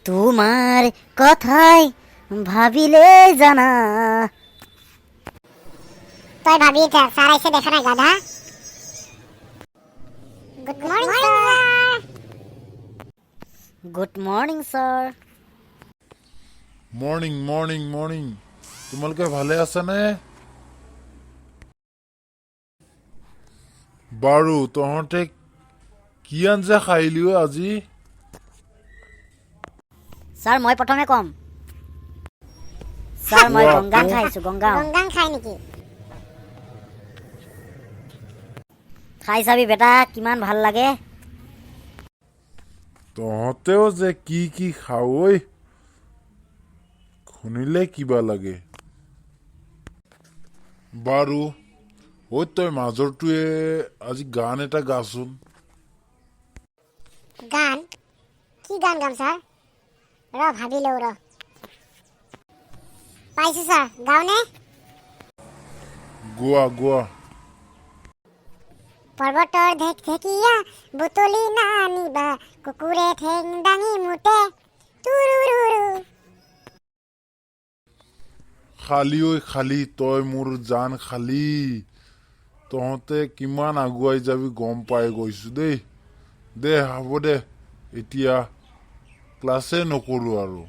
তোমার কথাই ভাবিলে জানা। তুই ভাবি স্যার এসে দেখে না গাধা। Good morning sir. Good morning sir. Morning morning morning তোমালোকে ভালে আছানে? বাৰু তহঁতে কি আঞ্জা খাইলি আজি? স্যার মই প্রথমে কম। স্যার মই বাহ, গঙ্গাং তো- খাইছো, গঙ্গাং। গঙ্গাং খাই নেকি? খাই চাবি বেটা কিমান ভাল লাগে। তহঁতেও যে কি কি খাৱ ঐ, শুনিলে কিবা লাগে। বাৰু ঐ তই মাজৰটোৱে আজি গান এটা গাচোন। গান? কি গান গাম স্যাৰ? ভাবি লও পাইছো স্যাৰ, গাওনে? গোৱা গোৱা। পৰ্বতৰ ঢেকঢেকীয়া বুটলি নানিবা, কুকুৰে ঠেং দাঙি মুতে তুৰুৰুৰু। খালি ঐ খালি তই মোৰ জান খালি। তহঁতে কিমান আগুৱাই যাবি গম পাই গৈছো দেই। দে হ'ব দে, এতিয়া ক্লাছে নকৰো আৰু।